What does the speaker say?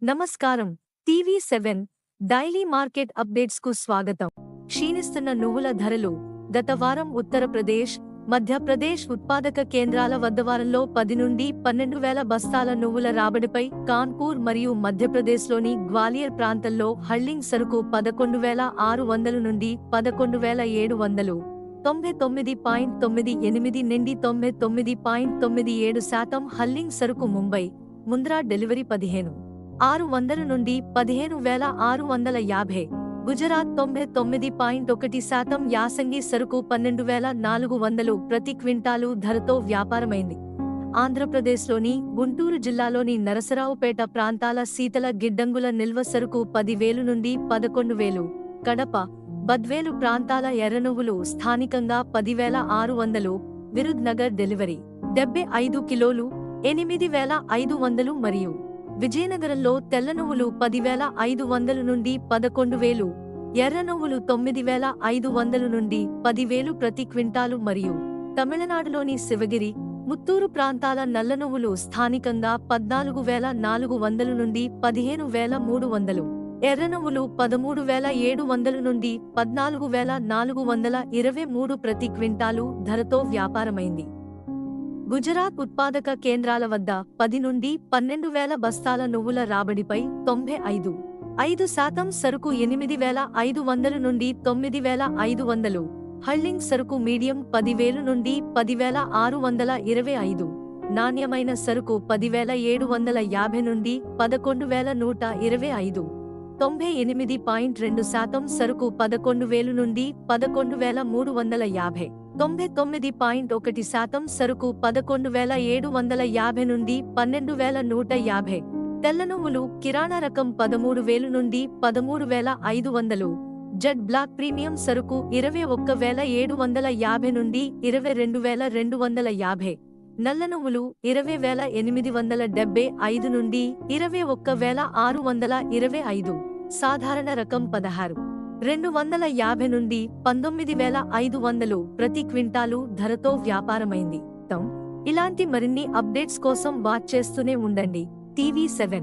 నమస్కారం. టీవీ7 daily market updates కు స్వాగతం. క్షీణిస్తున్న నువ్వుల ధరలు. గత వారం ఉత్తరప్రదేశ్, మధ్యప్రదేశ్ ఉత్పాదక కేంద్రాల వద్ద వారంలో 10 నుండి 12,000 బస్తాల నువ్వుల రాబడిపై కాన్పూర్ మరియు మధ్యప్రదేశ్లోని గ్వాలియర్ ప్రాంతంలో హల్లింగ్ సరుకు 11,600 నుండి 11,700, 99.98 నుండి 99.97% హల్లింగ్ సరుకు ముంబై, ముంద్రా డెలివరీ 15,600 నుండి 15,650, గుజరాత్ 99.1% యాసంగి సరుకు 12,400 ప్రతి క్వింటాలు ధరతో వ్యాపారమైంది. ఆంధ్రప్రదేశ్లోని గుంటూరు జిల్లాలోని నరసరావుపేట ప్రాంతాల శీతల గిడ్డంగుల నిల్వ సరుకు 10,000 నుండి 11,000, కడప, బద్వేలు ప్రాంతాల ఎర్రనువ్వులు స్థానికంగా 10,600, విరుద్ నగర్ డెలివరీ 75 కిలోలు 8,500 మరియు విజయనగరంలో తెల్లనువ్వులు 10,500 నుండి 11,000, ఎర్రనువ్వులు 9,500 నుండి 10,000 ప్రతి క్వింటాలు మరియు తమిళనాడులోని శివగిరి, ముత్తూరు ప్రాంతాల నల్లనువ్వులు స్థానికంగా 14,400 నుండి 15,300, ఎర్రనువ్వులు 13,700 నుండి 14,423 ప్రతి క్వింటాలు ధరతో వ్యాపారమైంది. గుజరాత్ ఉత్పాదక కేంద్రాల వద్ద 10 నుండి 12,000 బస్తాల నువ్వుల రాబడిపై 95% సరుకు 8,500 నుండి 9,500, హల్లింగ్ సరుకు మీడియం 10,000 నుండి 10,625, నాణ్యమైన సరుకు 10,750 నుండి 11,125, 98.2% సరుకు 11,000 నుండి 11,350, 99.1% సరుకు 11,750 నుండి 12,150, తెల్లనువ్వులు కిరాణా రకం 13,000 నుండి 13,500, జెడ్ బ్లాక్ ప్రీమియం సరుకు 21,750 నుండి 22,250, నల్లనువ్వులు 20,875 నుండి 21,625, సాధారణ రకం 16,250 నుండి 19,500 ప్రతి క్వింటాలు ధరతో వ్యాపారమైంది. ఇలాంటి మరిన్ని అప్డేట్స్ కోసం వాచ్ చేస్తూనే ఉండండి టీవీ7.